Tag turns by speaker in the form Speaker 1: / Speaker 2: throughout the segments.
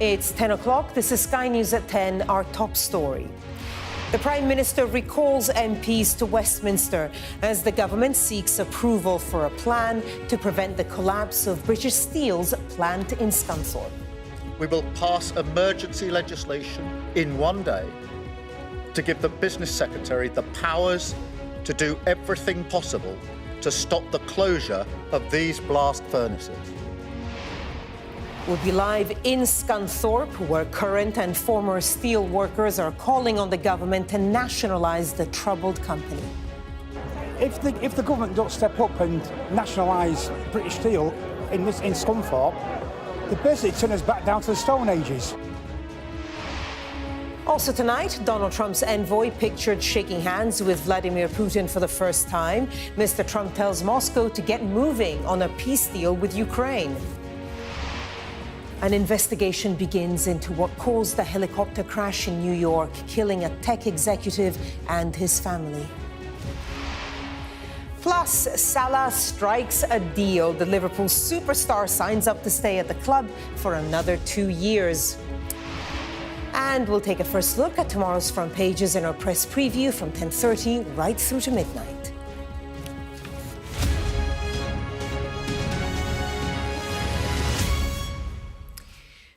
Speaker 1: It's 10 o'clock. This is Sky News at 10, our top story. The Prime Minister recalls MPs to Westminster as the government seeks approval for a plan to prevent the collapse of British Steel's plant in Scunthorpe.
Speaker 2: We will pass emergency legislation in one day to give the Business Secretary the powers to do everything possible to stop the closure of these blast furnaces.
Speaker 1: We'll be live in Scunthorpe, where current and former steel workers are calling on the government to nationalise the troubled company.
Speaker 3: If the government don't step up and nationalise British Steel in Scunthorpe, the business turns us back down to the Stone Ages.
Speaker 1: Also tonight, Donald Trump's envoy pictured shaking hands with Vladimir Putin for the first time. Mr. Trump tells Moscow to get moving on a peace deal with Ukraine. An investigation begins into what caused the helicopter crash in New York, killing a tech executive and his family. Plus, Salah strikes a deal. The Liverpool superstar signs up to stay at the club for another 2 years. And we'll take a first look at tomorrow's front pages in our press preview from 10:30 right through to midnight.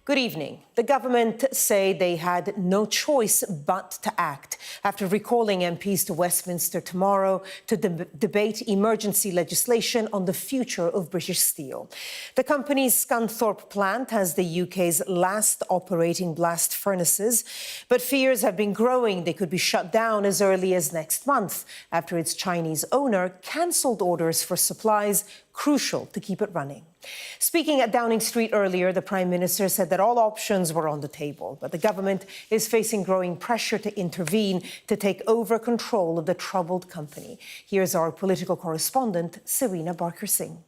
Speaker 1: Good evening. The government say they had no choice but to act after recalling MPs to Westminster tomorrow to debate emergency legislation on the future of British Steel. The company's Scunthorpe plant has the UK's last operating blast furnaces, but fears have been growing they could be shut down as early as next month after its Chinese owner cancelled orders for supplies crucial to keep it running. Speaking at Downing Street earlier, the Prime Minister said that all options were on the table, but the government is facing growing pressure to intervene to take over control of the troubled company. Here's our political correspondent, Serena Barker-Singh.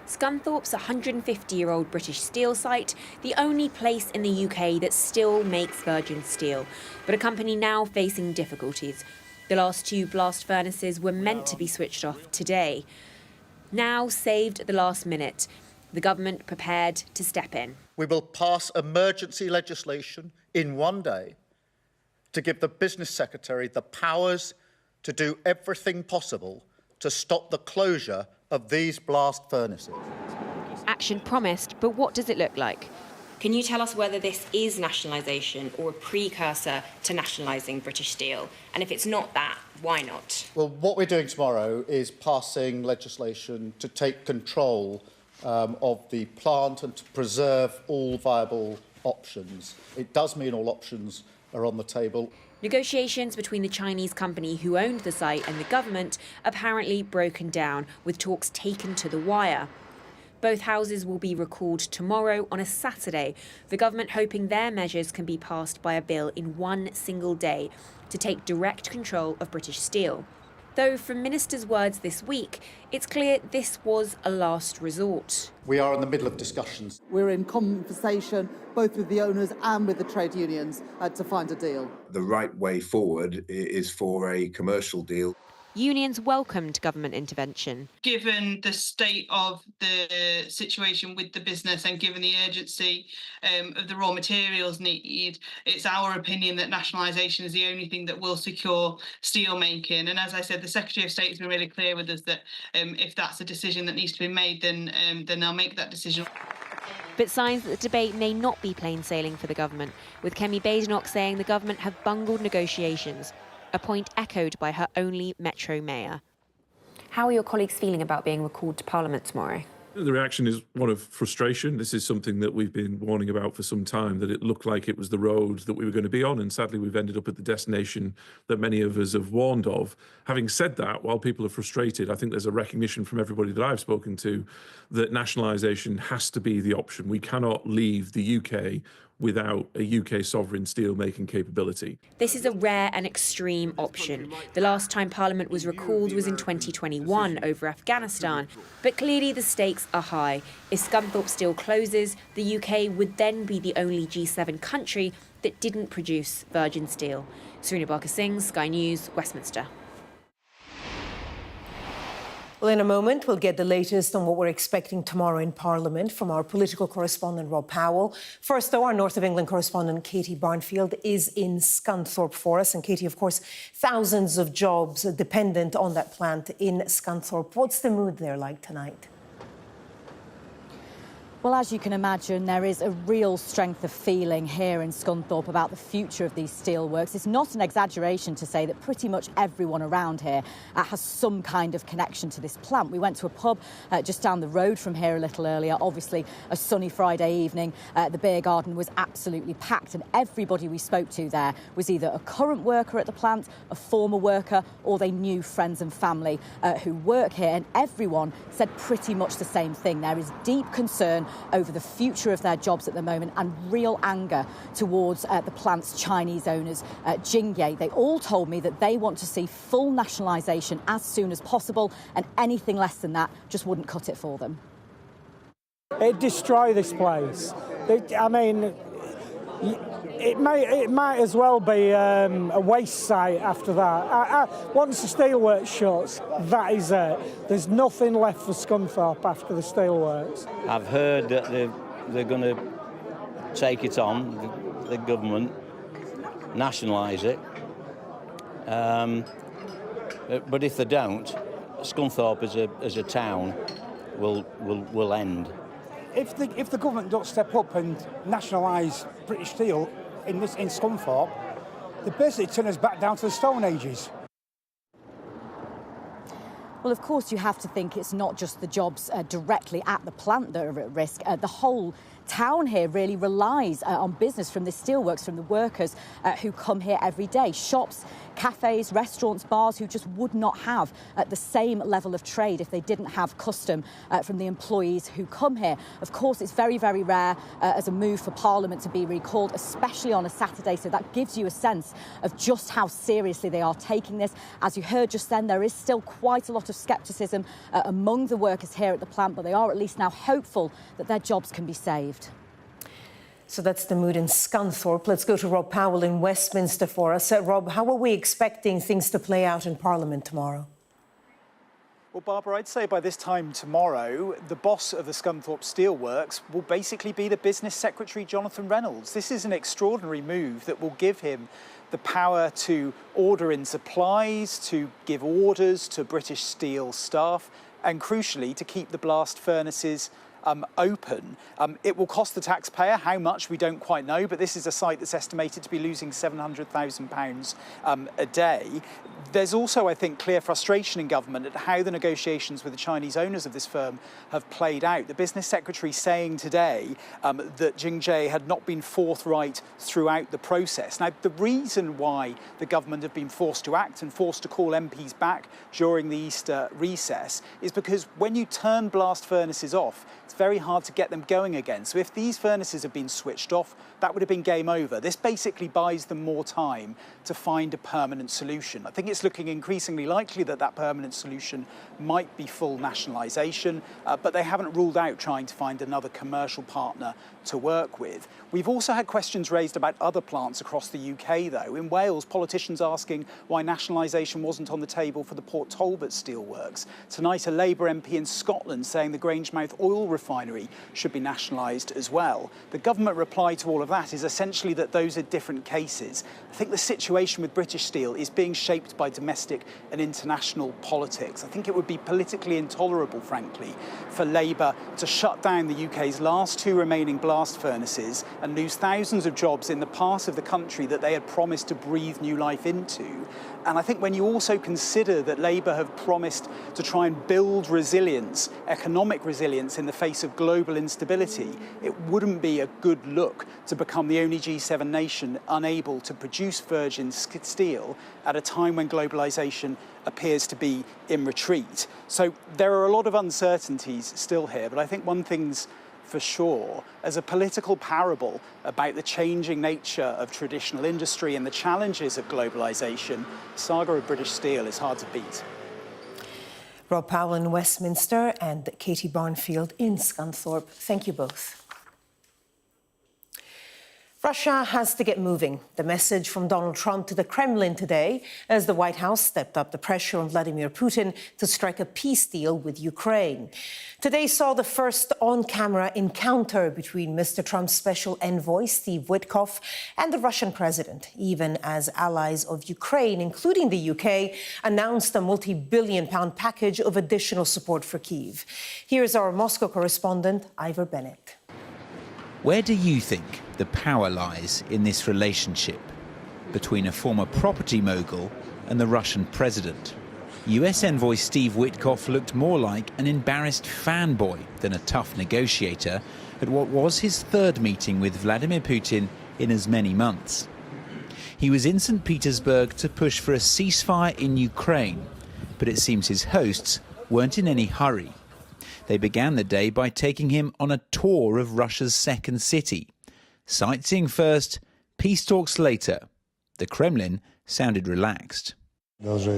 Speaker 4: Scunthorpe's 150-year-old British steel site, the only place in the UK that still makes virgin steel, but a company now facing difficulties. The last 2 blast furnaces were meant to be switched off today. Now saved at the last minute, the government prepared to step in.
Speaker 2: We will pass emergency legislation in one day to give the Business Secretary the powers to do everything possible to stop the closure of these blast furnaces.
Speaker 4: Action promised, but what does it look like? Can you tell us whether this is nationalisation or a precursor to nationalising British Steel? And if it's not that, why not?
Speaker 2: Well, what we're doing tomorrow is passing legislation to take control of the plant and to preserve all viable options. It does mean all options are on the table.
Speaker 4: Negotiations between the Chinese company who owned the site and the government apparently broken down, with talks taken to the wire. Both houses will be recalled tomorrow on a Saturday, the government hoping their measures can be passed by a bill in one single day to take direct control of British Steel. Though from ministers' words this week, it's clear this was a last resort.
Speaker 2: We are in the middle of discussions.
Speaker 5: We're in conversation both with the owners and with the trade unions to find a deal.
Speaker 6: The right way forward is for a commercial deal.
Speaker 4: Unions welcomed government intervention.
Speaker 7: Given the state of the situation with the business and given the urgency of the raw materials need, it's our opinion that nationalisation is the only thing that will secure steel making. And as I said, the Secretary of State has been really clear with us that if that's a decision that needs to be made, then they'll make that decision.
Speaker 4: But signs that the debate may not be plain sailing for the government, with Kemi Badenoch saying the government have bungled negotiations, a point echoed by her only Metro mayor. How are your colleagues feeling about being recalled to Parliament tomorrow?
Speaker 8: The reaction is one of frustration. This is something that we've been warning about for some time, that it looked like it was the road that we were going to be on, and sadly we've ended up at the destination that many of us have warned of. Having said that, while people are frustrated, I think there's a recognition from everybody that I've spoken to that nationalisation has to be the option. We cannot leave the UK without a UK sovereign steel-making capability.
Speaker 4: This is a rare and extreme option. The last time Parliament was recalled was in 2021 over Afghanistan. But clearly the stakes are high. If Scunthorpe Steel closes, the UK would then be the only G7 country that didn't produce virgin steel. Serena Barker-Singh, Sky News, Westminster.
Speaker 1: Well, in a moment, we'll get the latest on what we're expecting tomorrow in Parliament from our political correspondent, Rob Powell. First, though, our North of England correspondent, Katie Barnfield, is in Scunthorpe for us. And Katie, of course, thousands of jobs are dependent on that plant in Scunthorpe. What's the mood there like tonight?
Speaker 9: Well, as you can imagine, there is a real strength of feeling here in Scunthorpe about the future of these steelworks. It's not an exaggeration to say that pretty much everyone around here has some kind of connection to this plant. We went to a pub just down the road from here a little earlier. Obviously, a sunny Friday evening. The beer garden was absolutely packed, and everybody we spoke to there was either a current worker at the plant, a former worker, or they knew friends and family who work here. And everyone said pretty much the same thing. There is deep concern over the future of their jobs at the moment and real anger towards the plant's Chinese owners, Jingye. They all told me that they want to see full nationalisation as soon as possible, and anything less than that just wouldn't cut it for them.
Speaker 3: It'd destroy this place. I mean, it might as well be a waste site after that. Once the steelworks shuts, that is it. There's nothing left for Scunthorpe after the steelworks.
Speaker 10: I've heard that they're going to take it on, the government, nationalise it. But if they don't, Scunthorpe as a town will end.
Speaker 3: If the government don't step up and nationalise British Steel in Scunthorpe, they're basically turning us back down to the Stone Ages.
Speaker 9: Well, of course, you have to think it's not just the jobs directly at the plant that are at risk. The whole town here really relies on business from the steelworks, from the workers who come here every day. Shops, cafes, restaurants, bars who just would not have the same level of trade if they didn't have custom from the employees who come here. Of course, it's very, very rare as a move for Parliament to be recalled, especially on a Saturday. So that gives you a sense of just how seriously they are taking this. As you heard just then, there is still quite a lot of scepticism among the workers here at the plant, but they are at least now hopeful that their jobs can be saved.
Speaker 1: So that's the mood in Scunthorpe. Let's go to Rob Powell in Westminster for us. Rob, how are we expecting things to play out in Parliament tomorrow?
Speaker 11: Well, Barbara, I'd say by this time tomorrow, the boss of the Scunthorpe Steelworks will basically be the Business Secretary, Jonathan Reynolds. This is an extraordinary move that will give him the power to order in supplies, to give orders to British Steel staff, and crucially, to keep the blast furnaces open. It will cost the taxpayer how much, we don't quite know, but this is a site that's estimated to be losing £700,000 a day. There's also, I think, clear frustration in government at how the negotiations with the Chinese owners of this firm have played out. The business secretary saying today that Jingye had not been forthright throughout the process. Now, the reason why the government have been forced to act and forced to call MPs back during the Easter recess is because when you turn blast furnaces off, it's very hard to get them going again. So if these furnaces have been switched off, that would have been game over. This basically buys them more time to find a permanent solution. I think it's looking increasingly likely that that permanent solution might be full nationalisation, but they haven't ruled out trying to find another commercial partner to work with. We've also had questions raised about other plants across the UK, though. In Wales, politicians asking why nationalisation wasn't on the table for the Port Talbot Steelworks. Tonight, a Labour MP in Scotland saying the Grangemouth oil refinery should be nationalised as well. The government reply to all of that is essentially that those are different cases. I think the situation with British Steel is being shaped by domestic and international politics. I think it would be politically intolerable, frankly, for Labour to shut down the UK's last two remaining blast furnaces and lose thousands of jobs in the part of the country that they had promised to breathe new life into. And I think when you also consider that Labour have promised to try and build resilience, economic resilience in the face of global instability, it wouldn't be a good look to become the only G7 nation unable to produce virgin steel at a time when globalisation appears to be in retreat. So there are a lot of uncertainties still here, but I think one thing's for sure, as a political parable about the changing nature of traditional industry and the challenges of globalisation, the saga of British Steel is hard to beat.
Speaker 1: Rob Powell in Westminster and Katie Barnfield in Scunthorpe. Thank you both. Russia has to get moving. The message from Donald Trump to the Kremlin today, as the White House stepped up the pressure on Vladimir Putin to strike a peace deal with Ukraine. Today saw the first on-camera encounter between Mr. Trump's special envoy, Steve Witkoff, and the Russian president, even as allies of Ukraine, including the UK, announced a multi-billion-pound package of additional support for Kyiv. Here's our Moscow correspondent, Ivor Bennett.
Speaker 12: Where do you think the power lies in this relationship between a former property mogul and the Russian president? US envoy Steve Witkoff looked more like an embarrassed fanboy than a tough negotiator at what was his third meeting with Vladimir Putin in as many months. He was in St. Petersburg to push for a ceasefire in Ukraine, but it seems his hosts weren't in any hurry. They began the day by taking him on a tour of Russia's second city. Sightseeing first, peace talks later. The Kremlin sounded relaxed.
Speaker 13: We're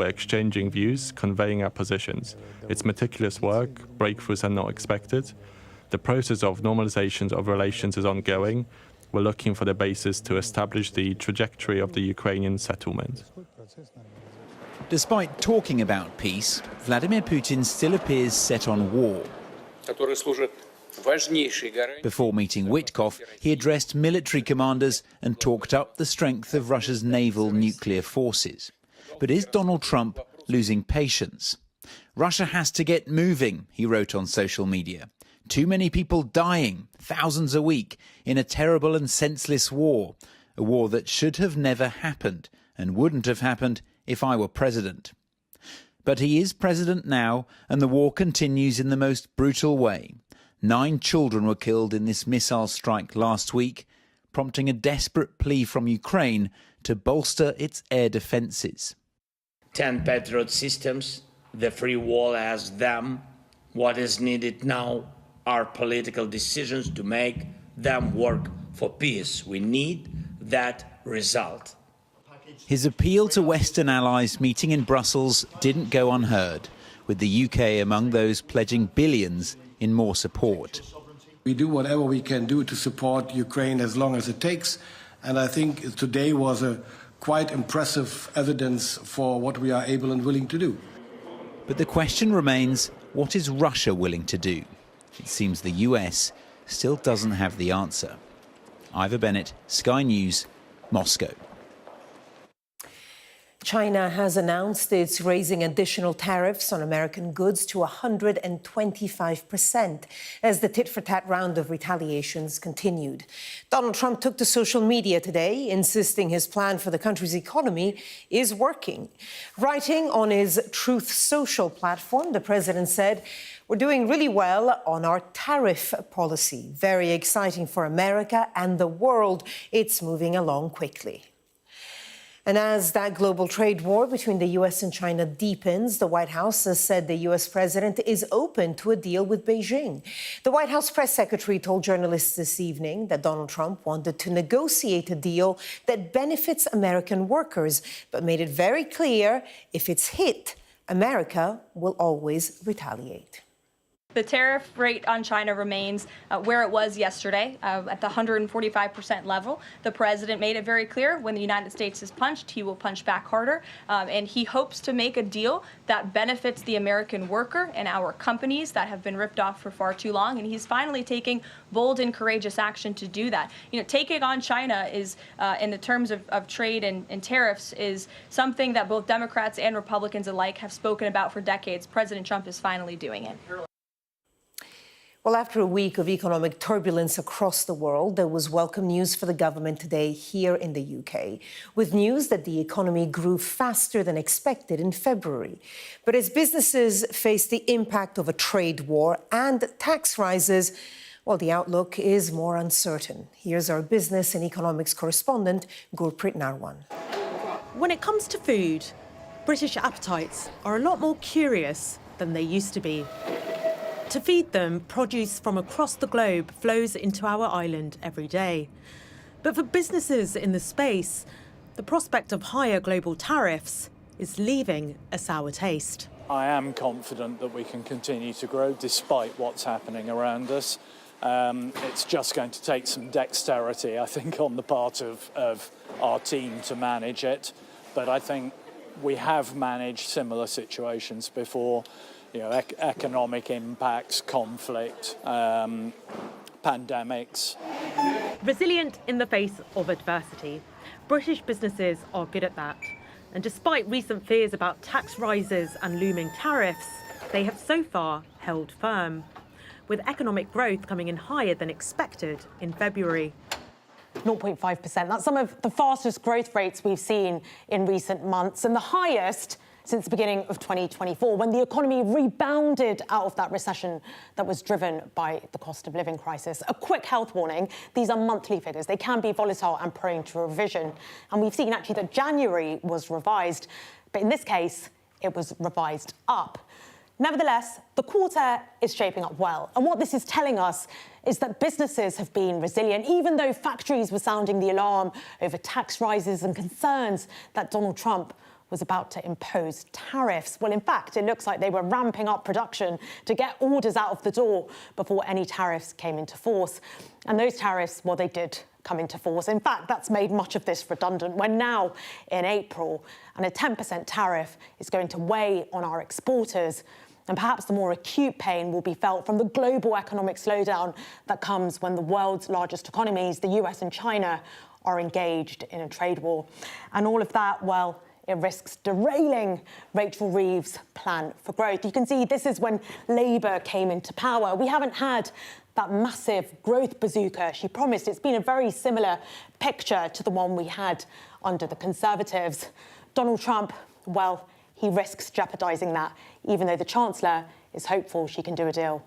Speaker 13: exchanging views, conveying our positions. It's meticulous work, breakthroughs are not expected. The process of normalization of relations is ongoing. We're looking for the basis to establish the trajectory of the Ukrainian settlement.
Speaker 12: Despite talking about peace, Vladimir Putin still appears set on war. Before meeting Witkoff, he addressed military commanders and talked up the strength of Russia's naval nuclear forces. But is Donald Trump losing patience? Russia has to get moving, he wrote on social media. Too many people dying, thousands a week, in a terrible and senseless war. A war that should have never happened and wouldn't have happened if I were president. But he is president now, and the war continues in the most brutal way. 9 children were killed in this missile strike last week, prompting a desperate plea from Ukraine to bolster its air defences.
Speaker 14: 10 Patriot systems, the free world has them. What is needed now are political decisions to make them work for peace. We need that result.
Speaker 12: His appeal to Western allies meeting in Brussels didn't go unheard, with the UK among those pledging billions in more support.
Speaker 15: We do whatever we can do to support Ukraine as long as it takes, and I think today was a quite impressive evidence for what we are able and willing to do.
Speaker 12: But the question remains, what is Russia willing to do? It seems the US still doesn't have the answer. Ivor Bennett, Sky News, Moscow.
Speaker 1: China has announced it's raising additional tariffs on American goods to 125% as the tit-for-tat round of retaliations continued. Donald Trump took to social media today, insisting his plan for the country's economy is working. Writing on his Truth Social platform, the president said, "We're doing really well on our tariff policy. Very exciting for America and the world. It's moving along quickly." And as that global trade war between the US and China deepens, the White House has said the US president is open to a deal with Beijing. The White House press secretary told journalists this evening that Donald Trump wanted to negotiate a deal that benefits American workers, but made it very clear if it's hit, America will always retaliate.
Speaker 16: The tariff rate on China remains where it was yesterday, at the 145% level. The president made it very clear when the United States is punched, he will punch back harder. And he hopes to make a deal that benefits the American worker and our companies that have been ripped off for far too long. And he's finally taking bold and courageous action to do that. You know, taking on China is, in the terms of trade and tariffs, is something that both Democrats and Republicans alike have spoken about for decades. President Trump is finally doing it.
Speaker 1: Well, after a week of economic turbulence across the world, there was welcome news for the government today here in the UK, with news that the economy grew faster than expected in February. But as businesses face the impact of a trade war and tax rises, well, the outlook is more uncertain. Here's our business and economics correspondent, Gurpreet Narwan.
Speaker 17: When it comes to food, British appetites are a lot more curious than they used to be. To feed them, produce from across the globe flows into our island every day. But for businesses in the space, the prospect of higher global tariffs is leaving a sour taste.
Speaker 11: I am confident that we can continue to grow despite what's happening around us. It's just going to take some dexterity, I think, on the part of our team to manage it. But I think we have managed similar situations before, economic impacts, conflict, pandemics.
Speaker 17: Resilient in the face of adversity. British businesses are good at that. And despite recent fears about tax rises and looming tariffs, they have so far held firm, with economic growth coming in higher than expected in February.
Speaker 18: 0.5%. That's some of the fastest growth rates we've seen in recent months, and the highest since the beginning of 2024, when the economy rebounded out of that recession that was driven by the cost of living crisis. A quick health warning, these are monthly figures. They can be volatile and prone to revision. And we've seen actually that January was revised, but in this case, it was revised up. Nevertheless, the quarter is shaping up well. And what this is telling us is that businesses have been resilient, even though factories were sounding the alarm over tax rises and concerns that Donald Trump was about to impose tariffs. Well, in fact, it looks like they were ramping up production to get orders out of the door before any tariffs came into force. And those tariffs, well, they did come into force. In fact, that's made much of this redundant. We're now in April, and a 10% tariff is going to weigh on our exporters. And perhaps the more acute pain will be felt from the global economic slowdown that comes when the world's largest economies, the US and China, are engaged in a trade war. And all of that, well, it risks derailing Rachel Reeves' plan for growth. You can see this is when Labour came into power. We haven't had that massive growth bazooka she promised. It's been a very similar picture to the one we had under the Conservatives. Donald Trump, well, he risks jeopardising that, even though the Chancellor is hopeful she can do a deal.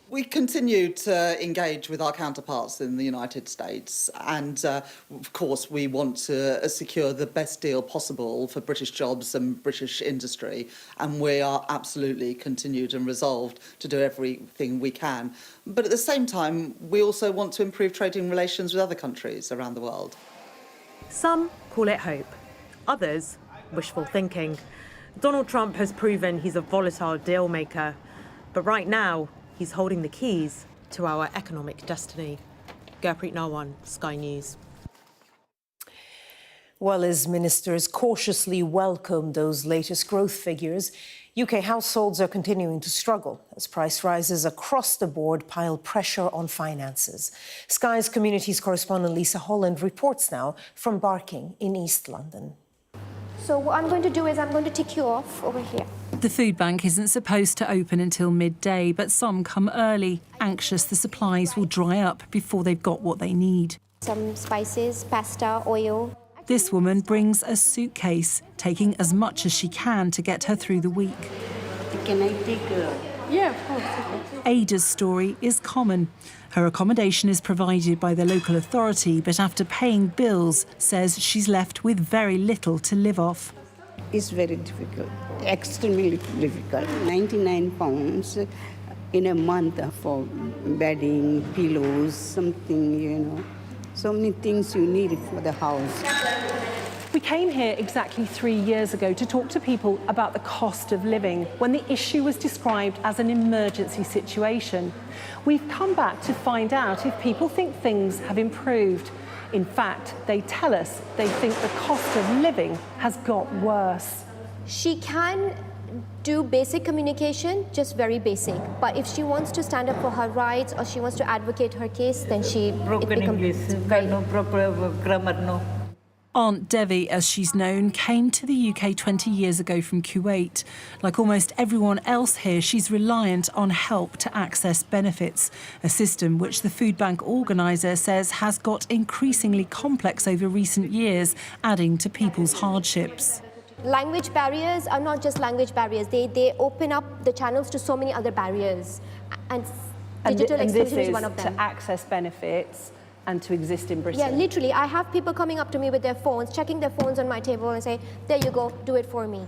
Speaker 5: We continue to engage with our counterparts in the United States, and of course we want to secure the best deal possible for British jobs and British industry, and we are absolutely continued and resolved to do everything we can. But at the same time, we also want to improve trading relations with other countries around the world.
Speaker 17: Some call it hope, others wishful thinking. Donald Trump has proven he's a volatile deal maker, but right now, he's holding the keys to our economic destiny. Gurpreet Narwan, Sky News.
Speaker 1: Well, as ministers cautiously welcome those latest growth figures, UK households are continuing to struggle as price rises across the board pile pressure on finances. Sky's communities correspondent Lisa Holland reports now from Barking in East London.
Speaker 19: So what I'm going to do is I'm going to tick you off over here.
Speaker 20: The food bank isn't supposed to open until midday, but some come early, anxious the supplies will dry up before they've got what they need.
Speaker 19: Some spices, pasta, oil.
Speaker 20: This woman brings a suitcase, taking as much as she can to get her through the week.
Speaker 21: Can I take
Speaker 19: Yeah, of course.
Speaker 20: Ada's story is common. Her accommodation is provided by the local authority, but after paying bills, says she's left with very little to live off.
Speaker 21: It's very difficult, extremely difficult. £99 in a month for bedding, pillows, something, so many things you need for the house.
Speaker 22: We came here exactly 3 years ago to talk to people about the cost of living when the issue was described as an emergency situation. We've come back to find out if people think things have improved. In fact, they tell us they think the cost of living has got worse.
Speaker 19: She can do basic communication, just very basic. But if she wants to stand up for her rights or she wants to advocate her case, then
Speaker 21: Broken English, no proper grammar, no.
Speaker 20: Aunt Devi, as she's known, came to the UK 20 years ago from Kuwait. Like almost everyone else here, she's reliant on help to access benefits, a system which the food bank organiser says has got increasingly complex over recent years, adding to people's hardships.
Speaker 19: Language barriers are not just language barriers. They open up the channels to so many other barriers. And digital exclusion is one of them.
Speaker 22: To access benefits and to exist in Britain.
Speaker 19: Yeah, literally. I have people coming up to me with their phones, checking their phones on my table and say, there you go, do it for me.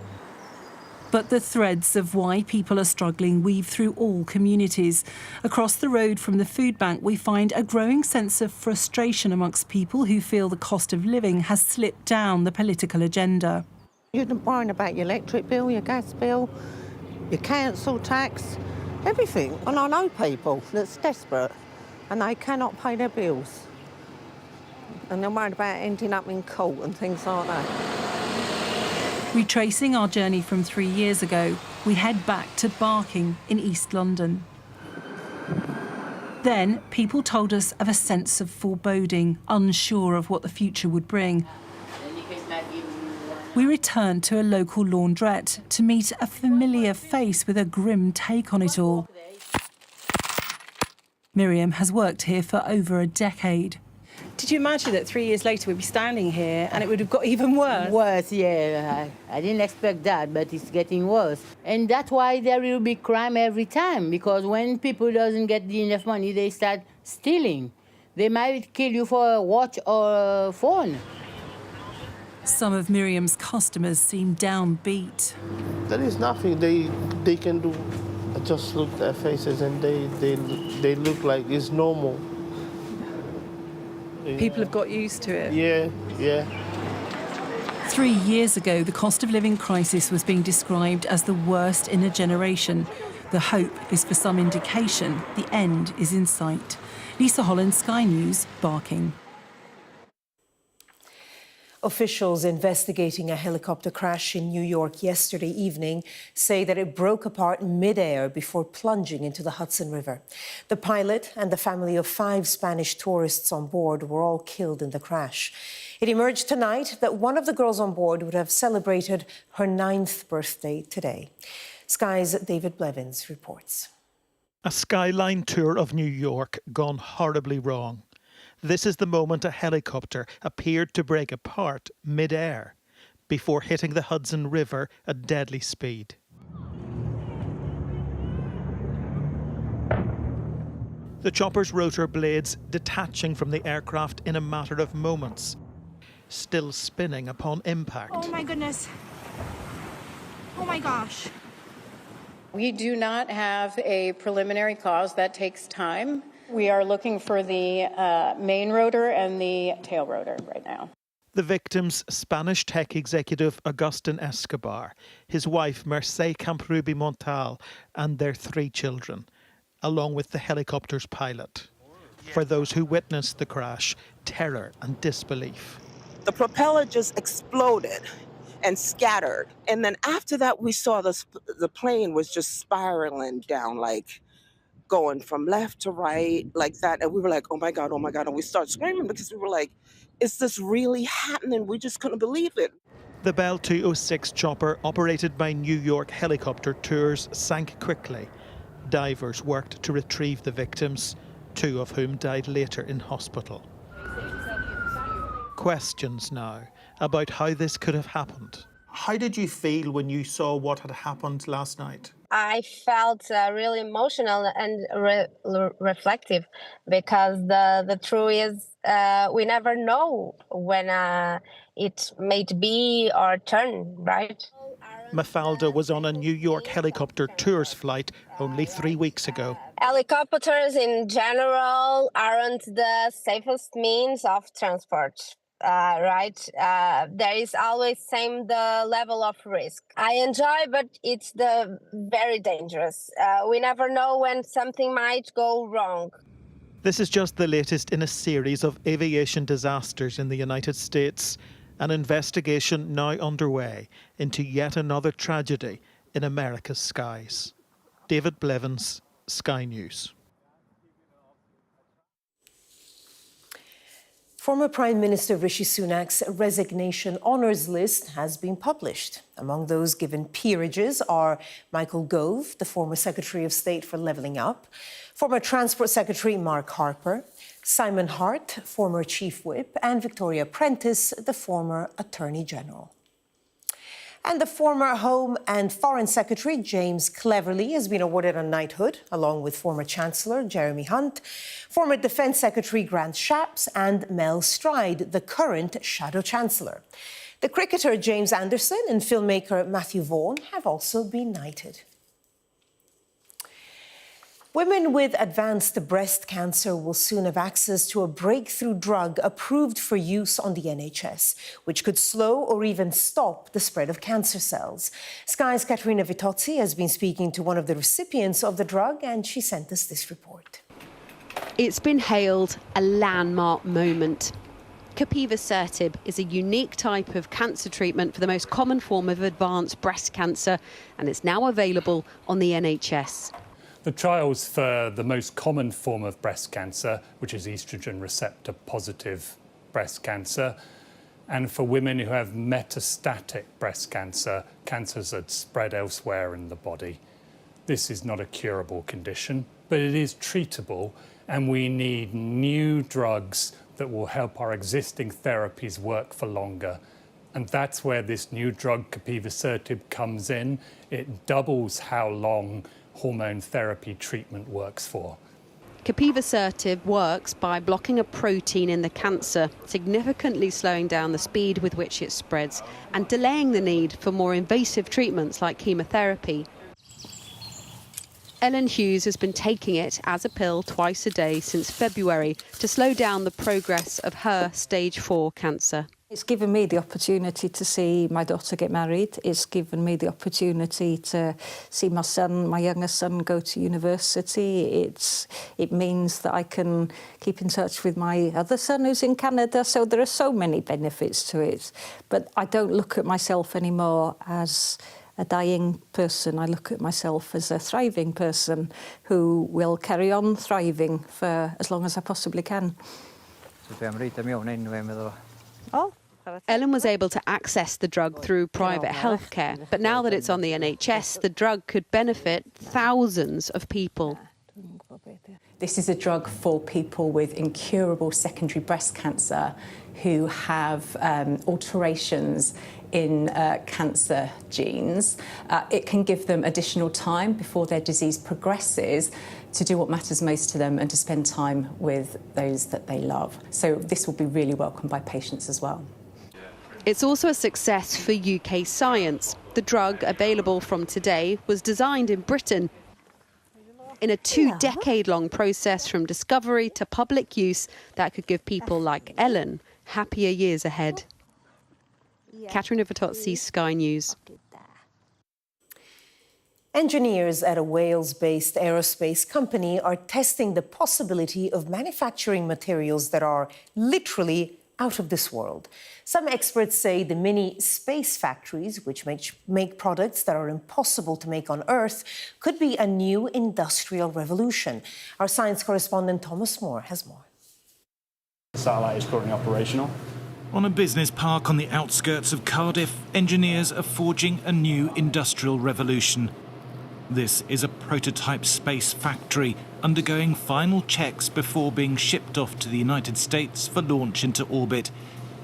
Speaker 20: But the threads of why people are struggling weave through all communities. Across the road from the food bank, we find a growing sense of frustration amongst people who feel the cost of living has slipped down the political agenda.
Speaker 23: You're worrying about your electric bill, your gas bill, your council tax, everything. And I know people that's desperate. and they cannot pay their bills. And they're worried about ending up in court and things like that.
Speaker 20: Retracing our journey from 3 years ago, we head back to Barking in East London. Then, people told us of a sense of foreboding, unsure of what the future would bring. We returned to a local laundrette to meet a familiar face with a grim take on it all. Miriam has worked here for over a decade.
Speaker 17: Did you imagine that 3 years later we'd be standing here and it would have got even worse?
Speaker 2: Worse, yeah. I didn't expect that, but it's getting worse. And that's why there will be crime every time, because when people doesn't get enough money, they start stealing. They might kill you for a watch or a phone.
Speaker 20: Some of Miriam's customers seem downbeat.
Speaker 6: There is nothing they can do. I just look at their faces and they look like it's normal.
Speaker 17: People have got used to it.
Speaker 6: Yeah.
Speaker 20: 3 years ago, the cost of living crisis was being described as the worst in a generation. The hope is for some indication the end is in sight. Lisa Holland, Sky News, Barking.
Speaker 1: Officials investigating a helicopter crash in New York yesterday evening say that it broke apart mid-air before plunging into the Hudson River. The pilot and the family of 5 Spanish tourists on board were all killed in the crash. It emerged tonight that one of the girls on board would have celebrated her 9th birthday today. Sky's David Blevins reports.
Speaker 7: A skyline tour of New York gone horribly wrong. This is the moment a helicopter appeared to break apart mid-air before hitting the Hudson River at deadly speed. The chopper's rotor blades detaching from the aircraft in a matter of moments, still spinning upon impact.
Speaker 24: Oh my goodness. Oh my gosh.
Speaker 25: We do not have a preliminary cause. That takes time. We are looking for the main rotor and the tail rotor right now.
Speaker 7: The victim's Spanish tech executive, Agustin Escobar, his wife, Mercè Camprubí Montal, and their 3 children, along with the helicopter's pilot. For those who witnessed the crash, terror and disbelief.
Speaker 26: The propeller just exploded and scattered. And then after that, we saw the plane was just spiraling down, like going from left to right like that. And we were like, oh my God. And we started screaming because we were like, is this really happening? We just couldn't believe it.
Speaker 7: The Bell 206 chopper, operated by New York Helicopter Tours, sank quickly. Divers worked to retrieve the victims, 2 of whom died later in hospital. Questions now about how this could have happened. How did you feel when you saw what had happened last night?
Speaker 27: I felt really emotional and reflective, because the truth is we never know when it may be our turn, right?
Speaker 7: Mafalda was on a New York Helicopter Tours flight only 3 weeks ago.
Speaker 27: Helicopters in general aren't the safest means of transport. Right? There is always the level of risk. I enjoy, but it's very dangerous. We never know when something might go wrong.
Speaker 7: This is just the latest in a series of aviation disasters in the United States. An investigation now underway into yet another tragedy in America's skies. David Blevins, Sky News.
Speaker 1: Former Prime Minister Rishi Sunak's resignation honours list has been published. Among those given peerages are Michael Gove, the former Secretary of State for Levelling Up, former Transport Secretary Mark Harper, Simon Hart, former Chief Whip, and Victoria Prentice, the former Attorney General. And the former Home and Foreign Secretary, James Cleverly, has been awarded a knighthood, along with former Chancellor Jeremy Hunt, former Defence Secretary Grant Shapps, and Mel Stride, the current Shadow Chancellor. The cricketer James Anderson and filmmaker Matthew Vaughan have also been knighted. Women with advanced breast cancer will soon have access to a breakthrough drug approved for use on the NHS, which could slow or even stop the spread of cancer cells. Sky's Katerina Vitozzi has been speaking to one of the recipients of the drug, and she sent us this report.
Speaker 3: It's been hailed a landmark moment. Capivasertib is a unique type of cancer treatment for the most common form of advanced breast cancer, and it's now available on the NHS.
Speaker 4: The trials for the most common form of breast cancer, which is estrogen receptor positive breast cancer, and for women who have metastatic breast cancer, cancers that spread elsewhere in the body. This is not a curable condition, but it is treatable, and we need new drugs that will help our existing therapies work for longer. And that's where this new drug, capivasertib, comes in. It doubles how long hormone therapy treatment works for.
Speaker 3: Capivasertib works by blocking a protein in the cancer, significantly slowing down the speed with which it spreads and delaying the need for more invasive treatments like chemotherapy. Ellen Hughes has been taking it as a pill twice a day since February to slow down the progress of her stage 4 cancer.
Speaker 23: It's given me the opportunity to see my daughter get married. It's given me the opportunity to see my son, my youngest son, go to university. It means that I can keep in touch with my other son who's in Canada. So there are so many benefits to it. But I don't look at myself anymore as a dying person. I look at myself as a thriving person who will carry on thriving for as long as I possibly can.
Speaker 3: Ellen was able to access the drug through private healthcare, but now that it's on the NHS, the drug could benefit thousands of people.
Speaker 8: This is a drug for people with incurable secondary breast cancer who have alterations in cancer genes. It can give them additional time before their disease progresses to do what matters most to them and to spend time with those that they love. So this will be really welcomed by patients as well.
Speaker 3: It's also a success for UK science. The drug, available from today, was designed in Britain. In a 2-decade-long process from discovery to public use that could give people like Ellen happier years ahead. Katerina Vitozzi, Sky News.
Speaker 1: Engineers at a Wales-based aerospace company are testing the possibility of manufacturing materials that are literally out of this world. Some experts say the mini space factories, which make products that are impossible to make on Earth, could be a new industrial revolution. Our science correspondent Thomas Moore has more.
Speaker 9: The satellite is currently operational.
Speaker 7: On a business park on the outskirts of Cardiff, engineers are forging a new industrial revolution. This is a prototype space factory undergoing final checks before being shipped off to the United States for launch into orbit.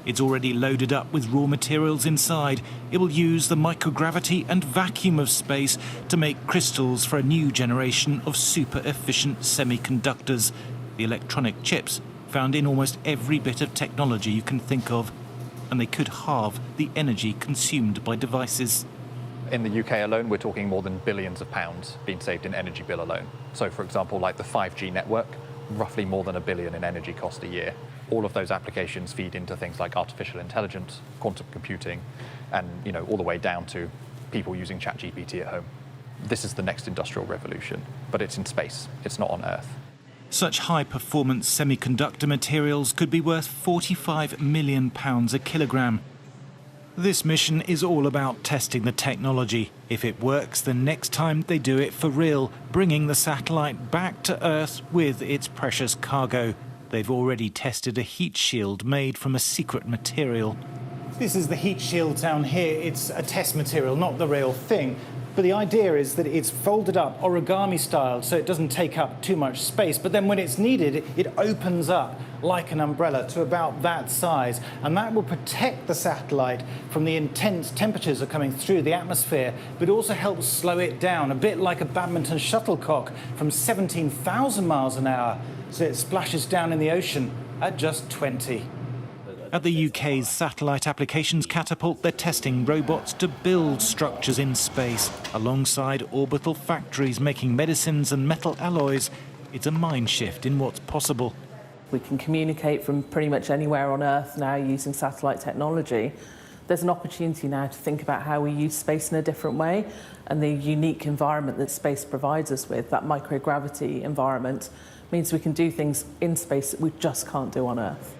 Speaker 7: It's already loaded up with raw materials inside. It will use the microgravity and vacuum of space to make crystals for a new generation of super-efficient semiconductors, the electronic chips found in almost every bit of technology you can think of, and they could halve the energy consumed by devices.
Speaker 10: In the UK alone, we're talking more than billions of pounds being saved in energy bill alone. So, for example, like the 5G network, roughly more than £1 billion in energy cost a year. All of those applications feed into things like artificial intelligence, quantum computing, and all the way down to people using ChatGPT at home. This is the next industrial revolution, but it's in space. It's not on Earth.
Speaker 7: Such high-performance semiconductor materials could be worth £45 million a kilogram. This mission is all about testing the technology. If it works, the next time they do it for real, bringing the satellite back to Earth with its precious cargo. They've already tested a heat shield made from a secret material.
Speaker 11: This is the heat shield down here. It's a test material, not the real thing. But the idea is that it's folded up origami style so it doesn't take up too much space. But then when it's needed, it opens up like an umbrella to about that size. And that will protect the satellite from the intense temperatures that are coming through the atmosphere, but also helps slow it down, a bit like a badminton shuttlecock from 17,000 miles an hour. So it splashes down in the ocean at just 20.
Speaker 7: At the UK's Satellite Applications Catapult, they're testing robots to build structures in space, alongside orbital factories making medicines and metal alloys. It's a mind shift in what's possible.
Speaker 13: We can communicate from pretty much anywhere on Earth now using satellite technology. There's an opportunity now to think about how we use space in a different way, and the unique environment that space provides us with, that microgravity environment, means we can do things in space that we just can't do on Earth.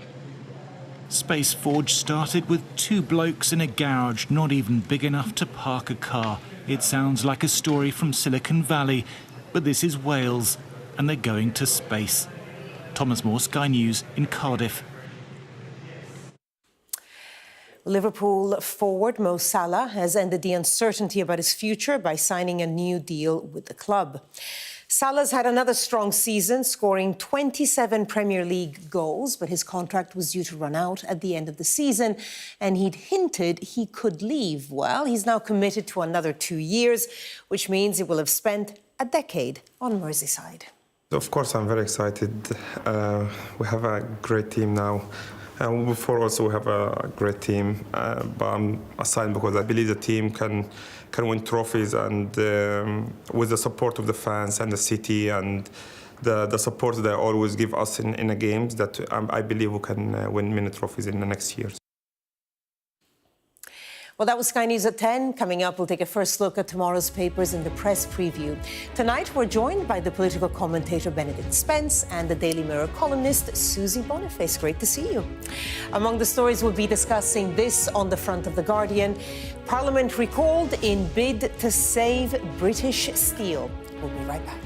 Speaker 5: Space Forge started with 2 blokes in a garage not even big enough to park a car. It sounds like a story from Silicon Valley, but this is Wales, and they're going to space. Thomas Moore, Sky News in Cardiff.
Speaker 1: Liverpool forward Mo Salah has ended the uncertainty about his future by signing a new deal with the club. Salah's had another strong season, scoring 27 Premier League goals, but his contract was due to run out at the end of the season, and he'd hinted he could leave. Well, he's now committed to another 2 years, which means he will have spent a decade on Merseyside.
Speaker 12: Of course, I'm very excited. We have a great team now. Before also we have a great team, but I'm assigned because I believe the team can win trophies, and with the support of the fans and the city and the support they always give us in the games, that I believe we can win many trophies in the next years.
Speaker 1: Well, that was Sky News at 10. Coming up, we'll take a first look at tomorrow's papers in the press preview. Tonight, we're joined by the political commentator Benedict Spence and the Daily Mirror columnist Susie Boniface. Great to see you. Among the stories we'll be discussing, this on the front of The Guardian: Parliament recalled in bid to save British steel. We'll be right back.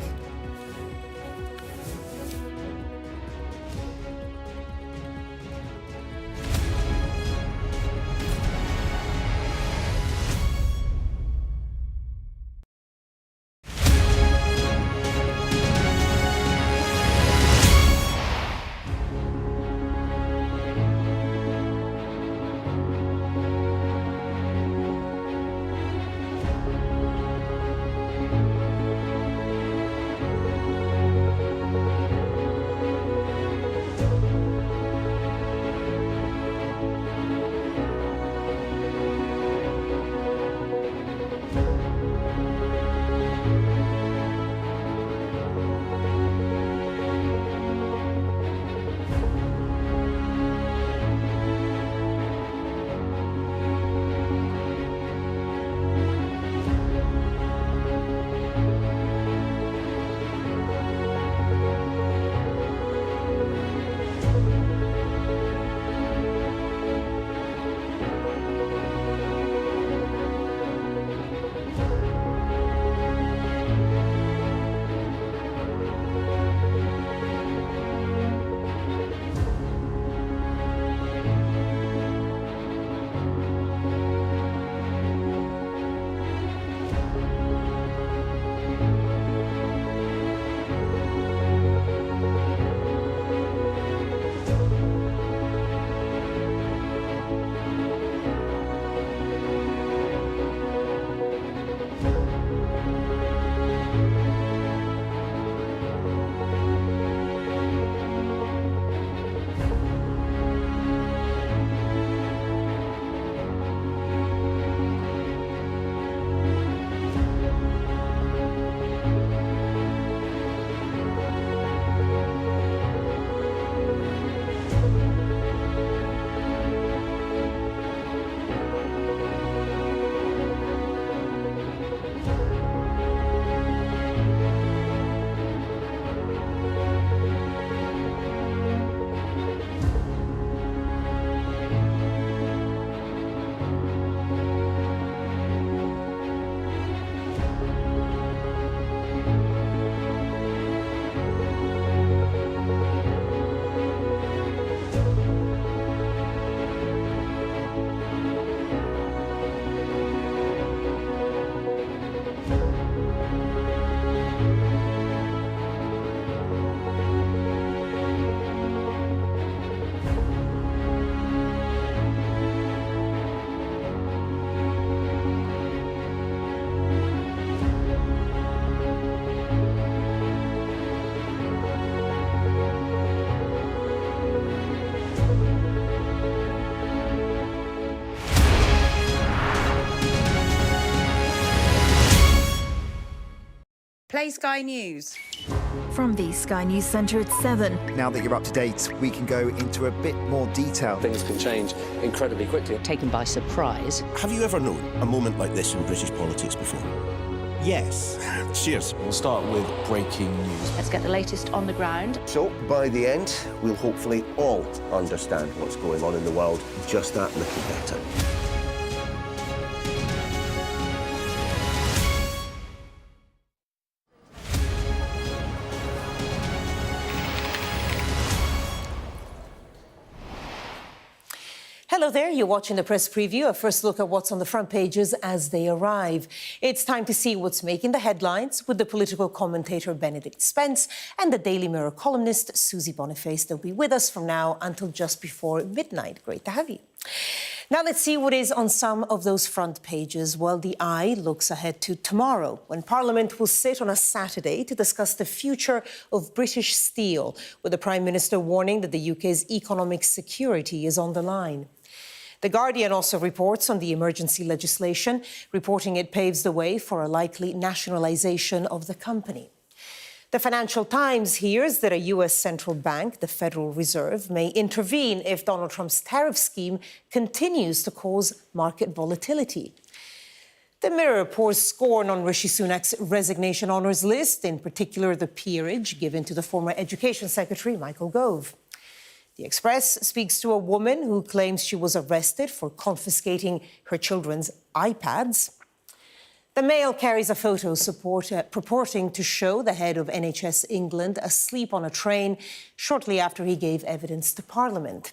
Speaker 14: Play Sky News.
Speaker 15: From the Sky News Centre at 7.
Speaker 16: Now that you're up to date, we can go into a bit more detail.
Speaker 18: Things can change incredibly quickly.
Speaker 21: Taken by surprise.
Speaker 28: Have you ever known a moment like this in British politics before?
Speaker 2: Yes. Cheers. We'll start with breaking news.
Speaker 6: Let's get the latest on the ground.
Speaker 14: So, by the end, we'll hopefully all understand what's going on in the world just that little better.
Speaker 1: Hello there, you're watching the press preview, a first look at what's on the front pages as they arrive. It's time to see what's making the headlines with the political commentator Benedict Spence and the Daily Mirror columnist Susie Boniface. They'll be with us from now until just before midnight. Great to have you. Now let's see what is on some of those front pages. Well, the Eye looks ahead to tomorrow, when Parliament will sit on a Saturday to discuss the future of British steel, with the Prime Minister warning that the UK's economic security is on the line. The Guardian also reports on the emergency legislation, reporting it paves the way for a likely nationalisation of the company. The Financial Times hears that a US central bank, the Federal Reserve, may intervene if Donald Trump's tariff scheme continues to cause market volatility. The Mirror pours scorn on Rishi Sunak's resignation honours list, in particular the peerage given to the former Education Secretary, Michael Gove. The Express speaks to a woman who claims she was arrested for confiscating her children's iPads. The Mail carries a photo purporting to show the head of NHS England asleep on a train shortly after he gave evidence to Parliament.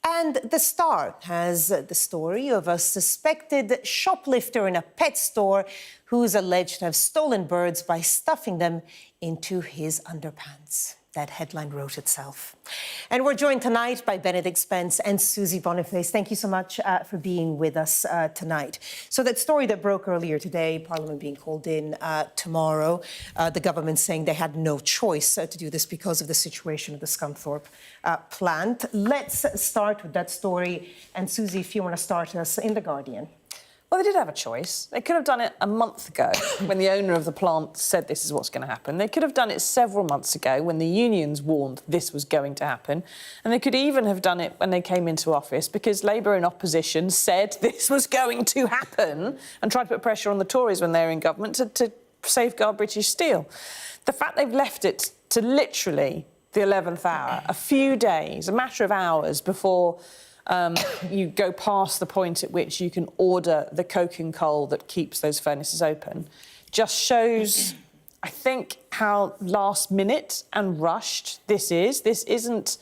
Speaker 1: And The Star has the story of a suspected shoplifter in a pet store who's alleged to have stolen birds by stuffing them into his underpants. That headline wrote itself. And we're joined tonight by Benedict Spence and Susie Boniface. Thank you so much for being with us tonight. So that story that broke earlier today, Parliament being called in tomorrow, the government saying they had no choice to do this because of the situation of the Scunthorpe plant. Let's start with that story. And Susie, if you want to start us in The Guardian.
Speaker 17: Well, they did have a choice. They could have done it a month ago when the owner of the plant said this is what's going to happen. They could have done it several months ago when the unions warned this was going to happen. And they could even have done it when they came into office because Labour in opposition said this was going to happen and tried to put pressure on the Tories when they were in government to safeguard British steel. The fact they've left it to literally the 11th hour, a few days, a matter of hours before you go past the point at which you can order the coke and coal that keeps those furnaces open, just shows, I think, how last minute and rushed this is. This isn't,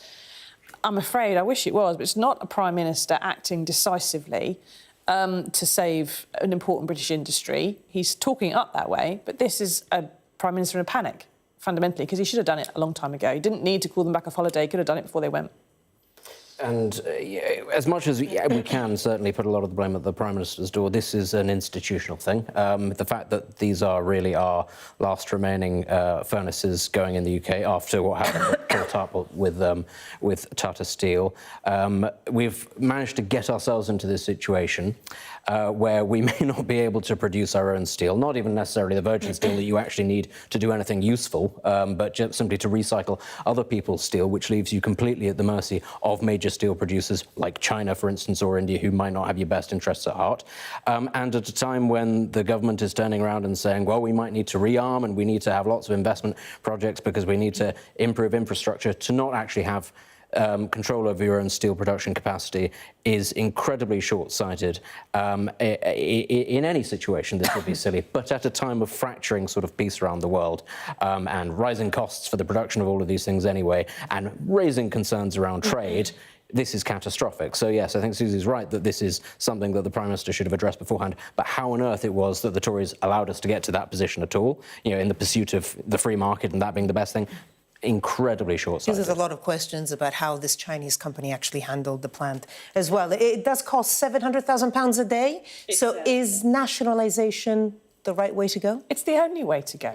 Speaker 17: I'm afraid, I wish it was, but it's not a Prime Minister acting decisively to save an important British industry. He's talking it up that way, but this is a Prime Minister in a panic, fundamentally, because he should have done it a long time ago. He didn't need to call them back off holiday. He could have done it before they went.
Speaker 18: And as much as we can certainly put a lot of the blame at the Prime Minister's door, this is an institutional thing. The fact that these are really our last remaining furnaces going in the UK after what happened caught up with Tata Steel, we've managed to get ourselves into this situation where we may not be able to produce our own steel, not even necessarily the virgin steel that you actually need to do anything useful, but just simply to recycle other people's steel, which leaves you completely at the mercy of major steel producers like China, for instance, or India, who might not have your best interests at heart. And at a time when the government is turning around and saying, well, we might need to rearm and we need to have lots of investment projects because we need to improve infrastructure, to not actually have control over your own steel production capacity is incredibly short-sighted. In any situation, this would be silly, but at a time of fracturing sort of peace around the world and rising costs for the production of all of these things anyway, and raising concerns around trade, this is catastrophic. So, yes, I think Susie's right that this is something that the Prime Minister should have addressed beforehand. But how on earth it was that the Tories allowed us to get to that position at all, you know, in the pursuit of the free market and that being the best thing, incredibly short-sighted.
Speaker 1: There's a lot of questions about how this Chinese company actually handled the plant as well. It does cost £700,000 a day. So is nationalisation the right way to go?
Speaker 17: It's the only way to go.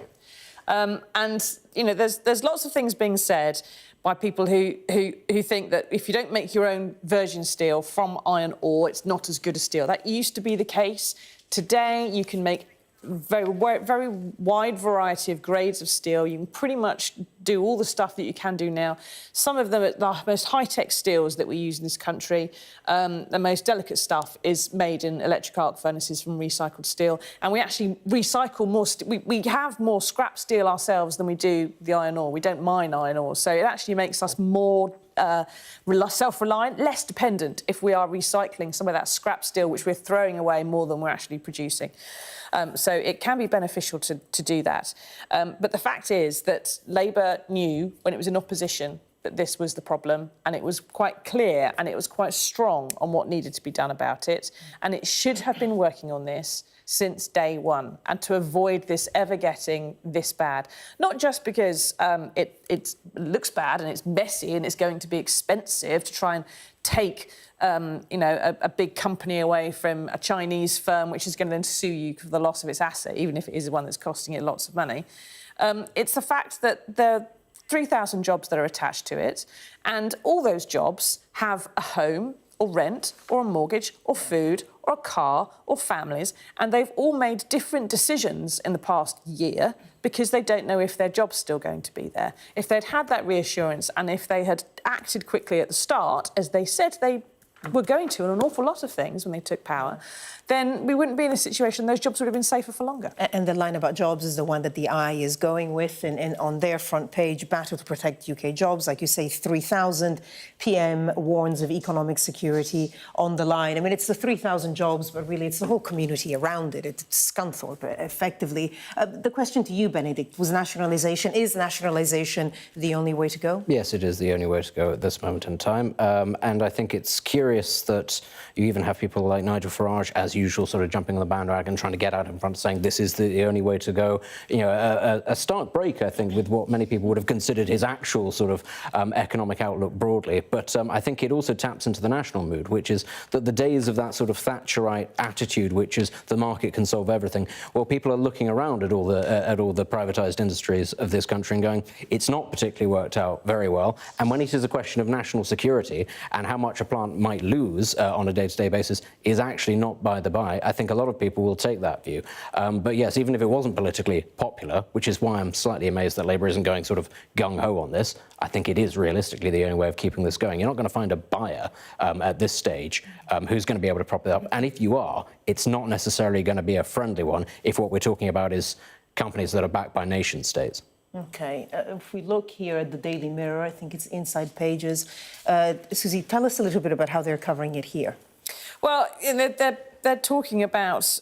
Speaker 17: And, you know, there's lots of things being said by people who think that if you don't make your own virgin steel from iron ore, it's not as good as steel. That used to be the case. Today, you can make very wide variety of grades of steel. You can pretty much do all the stuff that you can do now. Some of them, the most high-tech steels that we use in this country, the most delicate stuff is made in electric arc furnaces from recycled steel. And we actually recycle more, we have more scrap steel ourselves than we do the iron ore. We don't mine iron ore, so it actually makes us more self-reliant, less dependent if we are recycling some of that scrap steel, which we're throwing away more than we're actually producing. So it can be beneficial to do that. But the fact is that Labour knew when it was in opposition that this was the problem, and it was quite clear and it was quite strong on what needed to be done about it. And it should have been working on this since day one, and to avoid this ever getting this bad. Not just because it looks bad and it's messy and it's going to be expensive to try and take a big company away from a Chinese firm which is going to then sue you for the loss of its asset, even if it is one that's costing it lots of money. It's the fact that there are 3,000 jobs that are attached to it, and all those jobs have a home or rent or a mortgage or food or a car or families, and they've all made different decisions in the past year because they don't know if their job's still going to be there. If they'd had that reassurance and if they had acted quickly at the start, as they said they were going to on an awful lot of things when they took power, then we wouldn't be in a situation, those jobs would have been safer for longer.
Speaker 1: And the line about jobs is the one that the Eye is going with, and on their front page, battle to protect UK jobs, like you say, 3,000 PM warns of economic security on the line. I mean, it's the 3,000 jobs, but really it's the whole community around it. It's Scunthorpe, effectively. The question to you, Benedict, is nationalisation the only way to go?
Speaker 18: Yes, it is the only way to go at this moment in time. And I think it's curious that you even have people like Nigel Farage, as usual, sort of jumping on the bandwagon, trying to get out in front, saying this is the only way to go. You know, a stark break, I think, with what many people would have considered his actual sort of economic outlook broadly. But I think it also taps into the national mood, which is that the days of that sort of Thatcherite attitude, which is the market can solve everything, well, people are looking around at all the privatised industries of this country and going, it's not particularly worked out very well. And when it is a question of national security and how much a plant might lose on a day-to-day basis is actually not by the by, I think a lot of people will take that view. But yes, even if it wasn't politically popular, which is why I'm slightly amazed that Labour isn't going sort of gung-ho on this, I think it is realistically the only way of keeping this going. You're not going to find a buyer at this stage who's going to be able to prop it up. And if you are, it's not necessarily going to be a friendly one if what we're talking about is companies that are backed by nation states.
Speaker 1: OK. If we look here at the Daily Mirror, I think it's inside pages. Susie, tell us a little bit about how they're covering it here.
Speaker 17: Well, they're talking about,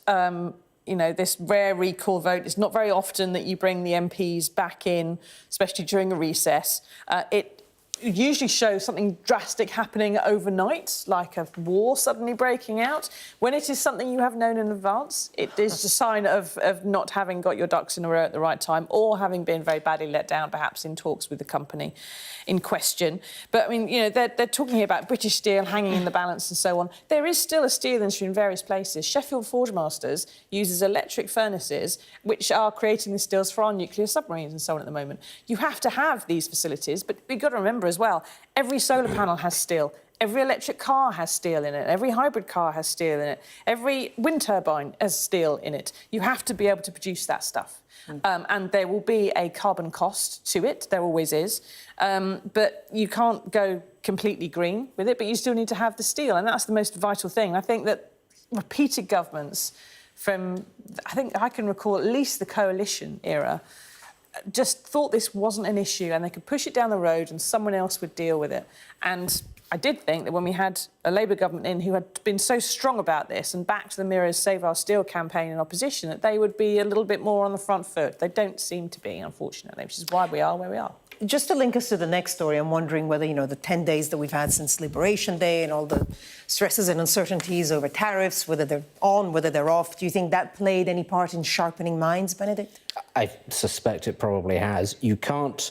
Speaker 17: this rare recall vote. It's not very often that you bring the MPs back in, especially during a recess. It usually shows something drastic happening overnight, like a war suddenly breaking out. When it is something you have known in advance, it is a sign of not having got your ducks in a row at the right time, or having been very badly let down, perhaps in talks with the company in question. But, I mean, they're talking about British steel hanging in the balance and so on. There is still a steel industry in various places. Sheffield Forgemasters uses electric furnaces which are creating the steels for our nuclear submarines and so on at the moment. You have to have these facilities, but we've got to remember as well, every solar panel has steel. Every electric car has steel in it. Every hybrid car has steel in it. Every wind turbine has steel in it. You have to be able to produce that stuff. And there will be a carbon cost to it. There always is. But you can't go completely green with it, but you still need to have the steel. And that's the most vital thing. I think that repeated governments from, I think I can recall at least the coalition era, just thought this wasn't an issue and they could push it down the road and someone else would deal with it. And I did think that when we had a Labour government in who had been so strong about this and backed the Mirror's Save Our Steel campaign in opposition, that they would be a little bit more on the front foot. They don't seem to be, unfortunately, which is why we are where we are.
Speaker 1: Just to link us to the next story, I'm wondering whether, the 10 days that we've had since Liberation Day and all the stresses and uncertainties over tariffs, whether they're on, whether they're off, do you think that played any part in sharpening minds, Benedict?
Speaker 18: I suspect it probably has. You can't...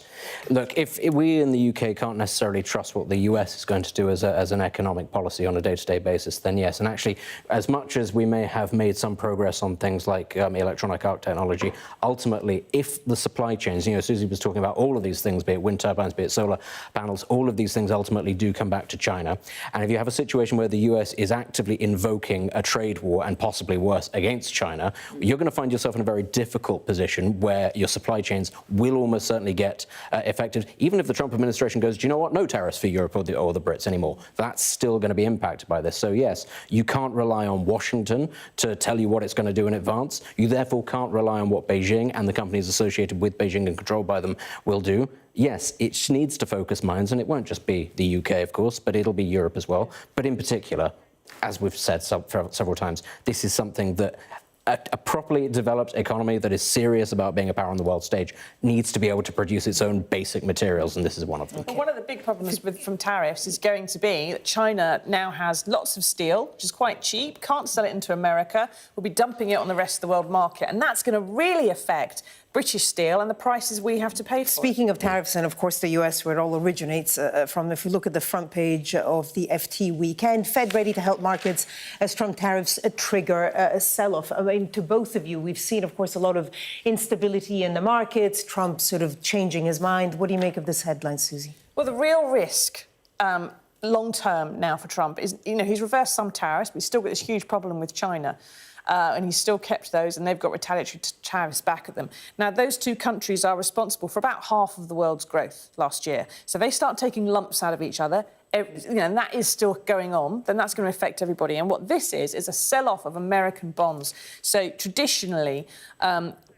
Speaker 18: Look, if we in the UK can't necessarily trust what the US is going to do as an economic policy on a day-to-day basis, then yes. And actually, as much as we may have made some progress on things like electronic arc technology, ultimately, if the supply chains, Susie was talking about all of these things things, be it wind turbines, be it solar panels, all of these things ultimately do come back to China. And if you have a situation where the US is actively invoking a trade war and possibly worse against China, you're going to find yourself in a very difficult position where your supply chains will almost certainly get affected. Even if the Trump administration goes, do you know what, no tariffs for Europe or the Brits anymore, that's still going to be impacted by this. So yes, you can't rely on Washington to tell you what it's going to do in advance. You therefore can't rely on what Beijing and the companies associated with Beijing and controlled by them will do. Yes, it needs to focus minds, and it won't just be the UK, of course, but it'll be Europe as well. But in particular, as we've said several times, this is something that a properly developed economy that is serious about being a power on the world stage needs to be able to produce its own basic materials, and this is one of them.
Speaker 17: Okay. One of the big problems from tariffs is going to be that China now has lots of steel, which is quite cheap, can't sell it into America, will be dumping it on the rest of the world market, and that's going to really affect British steel and the prices we have to pay for.
Speaker 1: Speaking of tariffs and, of course, the US, where it all originates from, if you look at the front page of the FT weekend, Fed ready to help markets as Trump tariffs trigger a sell-off. I mean, to both of you, we've seen, of course, a lot of instability in the markets, Trump sort of changing his mind. What do you make of this headline, Susie?
Speaker 17: Well, the real risk long-term now for Trump is, he's reversed some tariffs, but he's still got this huge problem with China. And he's still kept those, and they've got retaliatory tariffs back at them. Now, those two countries are responsible for about half of the world's growth last year. So they start taking lumps out of each other, and that is still going on, then that's going to affect everybody. And what this is a sell-off of American bonds. So traditionally,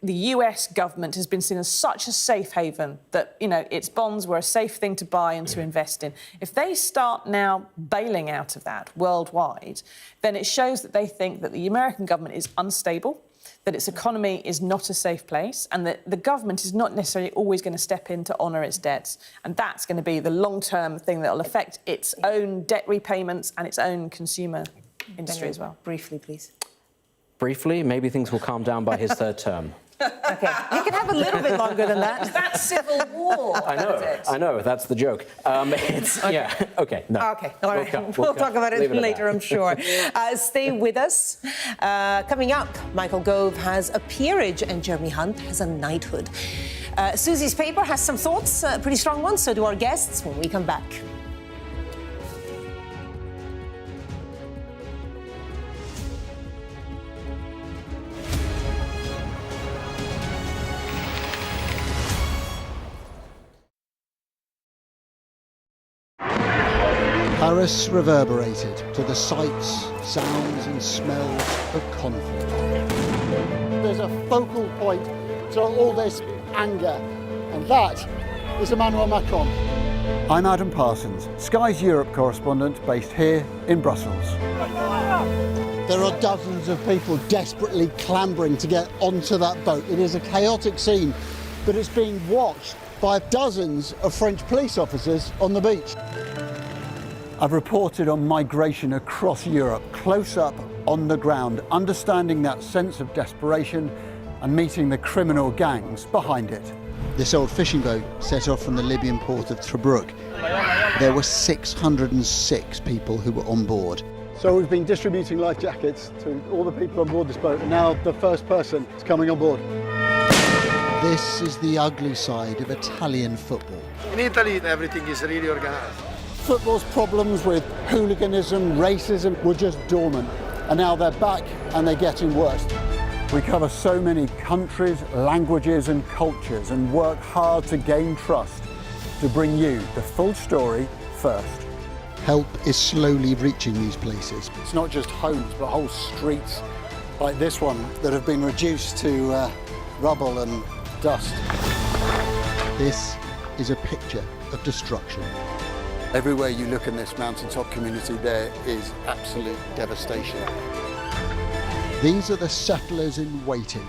Speaker 17: the US government has been seen as such a safe haven that, its bonds were a safe thing to buy and to invest in. If they start now bailing out of that worldwide, then it shows that they think that the American government is unstable, that its economy is not a safe place, and that the government is not necessarily always going to step in to honour its debts. And that's going to be the long-term thing that will affect its own debt repayments and its own consumer industry as well.
Speaker 1: Briefly, please.
Speaker 18: Briefly, maybe things will calm down by his third term.
Speaker 1: OK, you can have a little bit longer than that.
Speaker 17: That's civil war.
Speaker 18: I know, that's the joke. Yeah, OK, no.
Speaker 1: OK, all right, we'll talk about it later, I'm sure. Stay with us. Coming up, Michael Gove has a peerage and Jeremy Hunt has a knighthood. Susie's paper has some thoughts, pretty strong ones, so do our guests when we come back.
Speaker 19: Paris reverberated to the sights, sounds and smells of conflict. There's a focal point to all this anger, and that is Emmanuel Macron. I'm Adam Parsons, Sky's Europe correspondent based here in Brussels. There are dozens of people desperately clambering to get onto that boat. It is a chaotic scene, but it's being watched by dozens of French police officers on the beach. I've reported on migration across Europe, close up on the ground, understanding that sense of desperation and meeting the criminal gangs behind it. This old fishing boat set off from the Libyan port of Tobruk. There were 606 people who were on board. So we've been distributing life jackets to all the people on board this boat, and now the first person is coming on board. This is the ugly side of Italian football.
Speaker 20: In Italy, everything is really organized.
Speaker 19: Football's problems with hooliganism, racism were just dormant, and now they're back and they're getting worse. We cover so many countries, languages and cultures and work hard to gain trust to bring you the full story first. Help is slowly reaching these places. It's not just homes, but whole streets like this one that have been reduced to rubble and dust. This is a picture of destruction. Everywhere you look in this mountaintop community, there is absolute devastation. These are the settlers in waiting,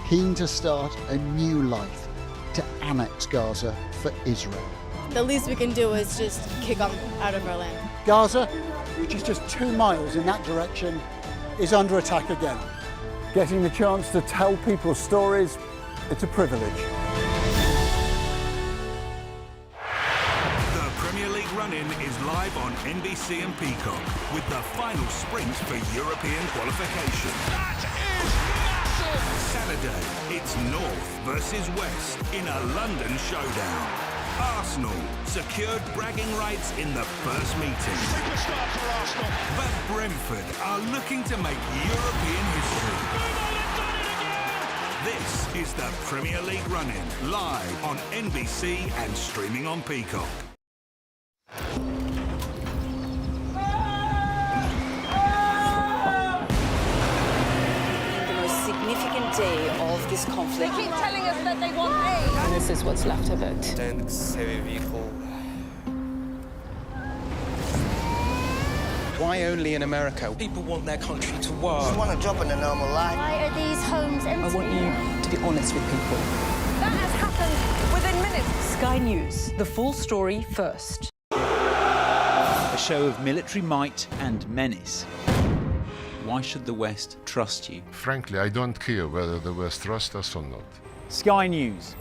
Speaker 19: keen to start a new life, to annex Gaza for Israel.
Speaker 21: The least we can do is just kick them out of our land.
Speaker 19: Gaza, which is just 2 miles in that direction, is under attack again. Getting the chance to tell people's stories, it's a privilege.
Speaker 22: Run-In is live on NBC and Peacock with the final sprint for European qualification.
Speaker 24: That is massive!
Speaker 22: Saturday, it's North versus West in a London showdown. Arsenal secured bragging rights in the first meeting. Superstar for Arsenal. But Brentford are looking to make European history. This is the Premier League Run-In, live on NBC and streaming on Peacock.
Speaker 4: The most significant day of this conflict.
Speaker 8: They keep telling us that they want aid.
Speaker 4: And this is what's left of it.
Speaker 23: Heavy vehicle.
Speaker 24: Why only in America?
Speaker 23: People want their country to work.
Speaker 24: You want a job in a normal life.
Speaker 8: Why are these homes empty?
Speaker 4: I want you to be honest with people.
Speaker 8: That has happened within minutes.
Speaker 4: Sky News, the full story first.
Speaker 25: A show of military might and menace. Why should the West trust you?
Speaker 26: Frankly, I don't care whether the West trusts us or not.
Speaker 25: Sky News.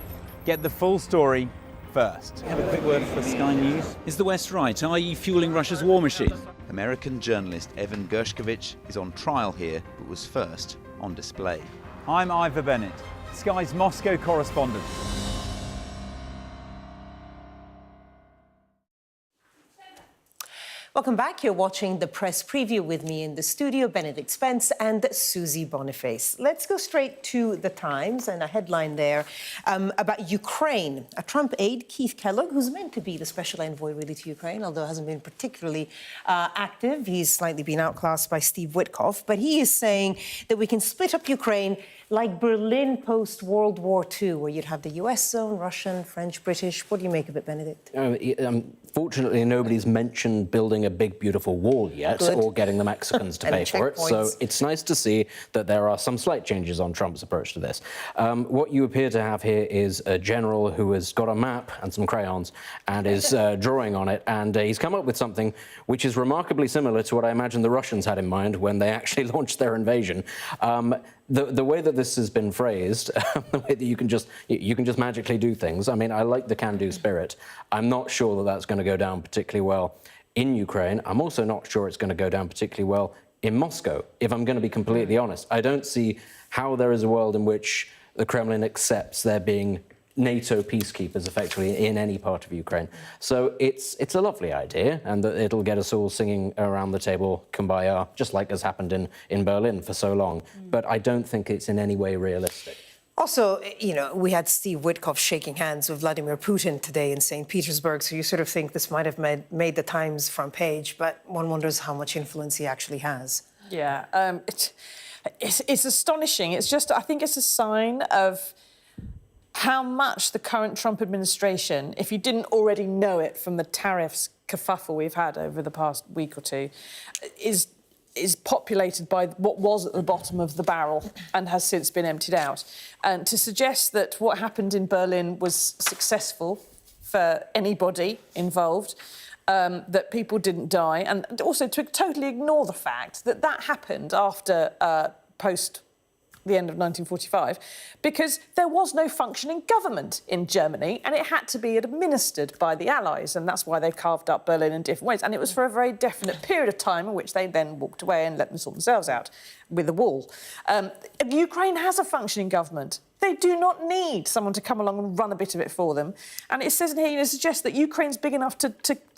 Speaker 25: Get the full story first. Have a quick word for Sky News. Is the West right? Are you fueling Russia's war machine? American journalist Evan Gershkovich is on trial here, but was first on display. I'm Ivor Bennett, Sky's Moscow correspondent.
Speaker 1: Welcome back. You're watching the press preview with me in the studio, Benedict Spence and Susie Boniface. Let's go straight to the Times and a headline there about Ukraine. A Trump aide, Keith Kellogg, who's meant to be the special envoy really to Ukraine, although hasn't been particularly active. He's slightly been outclassed by Steve Witkoff, but he is saying that we can split up Ukraine like Berlin post-World War II, where you'd have the US zone, Russian, French, British. What do you make of it, Benedict?
Speaker 18: Fortunately, nobody's mentioned building a big, beautiful wall yet.
Speaker 1: Good.
Speaker 18: Or getting the Mexicans to pay for it. So it's nice to see that there are some slight changes on Trump's approach to this. What you appear to have here is a general who has got a map and some crayons and is drawing on it. And he's come up with something which is remarkably similar to what I imagine the Russians had in mind when they actually launched their invasion. The way that this has been phrased, the way that you can just magically do things. I mean, I like the can-do spirit. I'm not sure that that's going to go down particularly well in Ukraine. I'm also not sure it's going to go down particularly well in Moscow, if I'm going to be completely honest. I don't see how there is a world in which the Kremlin accepts there being NATO peacekeepers effectively in any part of Ukraine. So it's a lovely idea, and that it'll get us all singing around the table Kumbaya, just like has happened in Berlin for so long. But I don't think it's in any way realistic.
Speaker 1: Also, you know, we had Steve Witkoff shaking hands with Vladimir Putin today in St. Petersburg, so you sort of think this might have made the Times front page, but one wonders how much influence he actually has.
Speaker 17: Yeah, it's astonishing. It's just, I think it's a sign of how much the current Trump administration, if you didn't already know it from the tariffs kerfuffle we've had over the past week or two, is populated by what was at the bottom of the barrel and has since been emptied out. And to suggest that what happened in Berlin was successful for anybody involved, that people didn't die, and also to totally ignore the fact that that happened after post the end of 1945, because there was no functioning government in Germany and it had to be administered by the Allies, and that's why they carved up Berlin in different ways. And it was for a very definite period of time in which they then walked away and let them sort themselves out with a wall. Ukraine has a functioning government. They do not need someone to come along and run a bit of it for them. And it says in here, it suggests that Ukraine's big enough to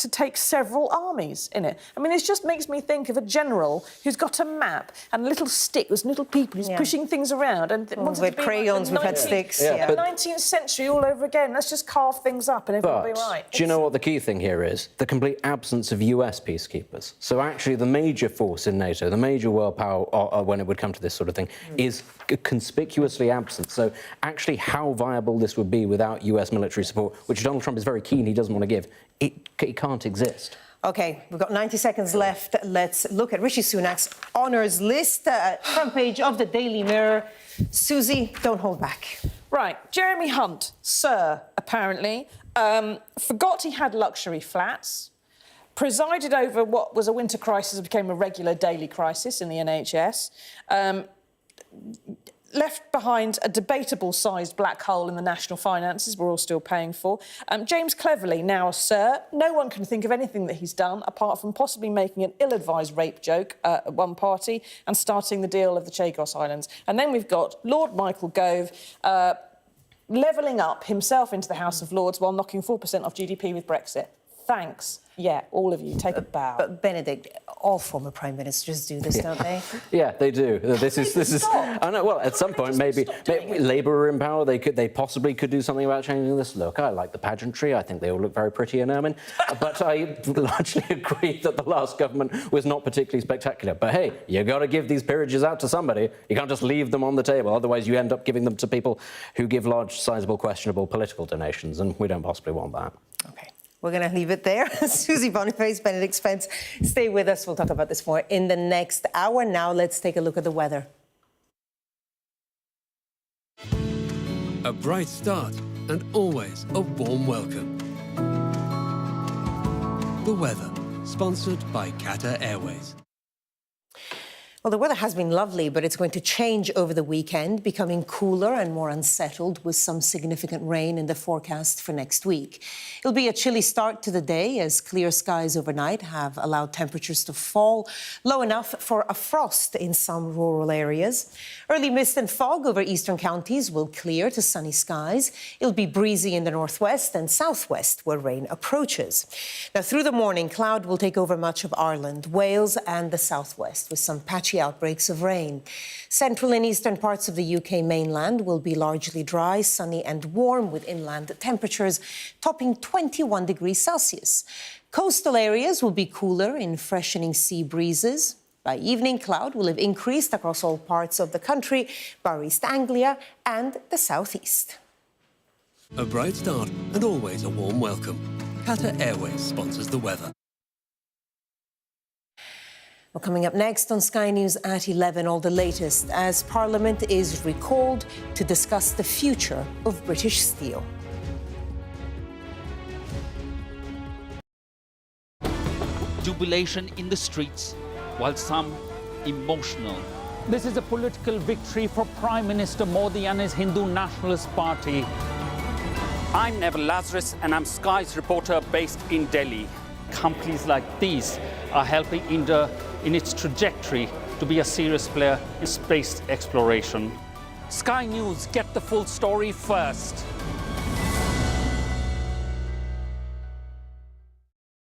Speaker 17: take several armies in it. I mean, it just makes me think of a general who's got a map and a little stick with little people who's pushing things around. And wants
Speaker 1: with
Speaker 17: to be
Speaker 1: crayons,
Speaker 17: like
Speaker 1: we've had sticks.
Speaker 17: The 19th century all over again. Let's just carve things up and everything will be right.
Speaker 18: Do you know what the key thing here is? The complete absence of US peacekeepers. So actually the major force in NATO, the major world power when it would come to this sort of thing, is conspicuously absent. So actually how viable this would be without US military support, which Donald Trump is very keen he doesn't want to give, it can't exist.
Speaker 1: OK, we've got 90 seconds left. Let's look at Rishi Sunak's honours list, front page of the Daily Mirror. Susie, don't hold back.
Speaker 17: Right, Jeremy Hunt, Sir, apparently, forgot he had luxury flats, presided over what was a winter crisis that became a regular daily crisis in the NHS, left behind a debatable-sized black hole in the national finances we're all still paying for. James Cleverly, now a Sir. No one can think of anything that he's done apart from possibly making an ill-advised rape joke at one party and starting the deal of the Chagos Islands. And then we've got Lord Michael Gove, levelling up himself into the House of Lords while knocking 4% off GDP with Brexit. Thanks. Yeah, all of you, take a bow.
Speaker 1: But Benedict, all former prime ministers do this, don't they?
Speaker 18: Yeah, they do. This is. I know. Well, at some point, maybe Labour are in power. They possibly could do something about changing this. Look, I like the pageantry. I think they all look very pretty in ermine. But I largely agree that the last government was not particularly spectacular. But hey, you got to give these peerages out to somebody. You can't just leave them on the table. Otherwise, you end up giving them to people who give large, sizable, questionable political donations, and we don't possibly want that.
Speaker 1: Okay. We're going to leave it there. Susie Boniface, Benedict Spence, stay with us. We'll talk about this more in the next hour. Now let's take a look at the weather.
Speaker 3: A bright start and always a warm welcome. The weather, sponsored by Qatar Airways.
Speaker 1: Well, the weather has been lovely, but it's going to change over the weekend, becoming cooler and more unsettled with some significant rain in the forecast for next week. It'll be a chilly start to the day as clear skies overnight have allowed temperatures to fall low enough for a frost in some rural areas. Early mist and fog over eastern counties will clear to sunny skies. It'll be breezy in the northwest and southwest where rain approaches. Now, through the morning, cloud will take over much of Ireland, Wales and the southwest with some patchy outbreaks of rain. Central and eastern parts of the UK mainland will be largely dry, sunny and warm with inland temperatures topping 21 degrees Celsius. Coastal areas will be cooler in freshening sea breezes. By evening, cloud will have increased across all parts of the country, bar East Anglia and the southeast.
Speaker 3: A bright start and always a warm welcome. Qatar Airways sponsors the weather.
Speaker 1: Well, coming up next on Sky News at 11, all the latest as Parliament is recalled to discuss the future of British steel.
Speaker 7: Jubilation in the streets, while some emotional.
Speaker 9: This is a political victory for Prime Minister Modi and his Hindu Nationalist Party. I'm Neville Lazarus and I'm Sky's reporter based in Delhi. Companies like these are helping India in its trajectory to be a serious player in space exploration. Sky News, get the full story first.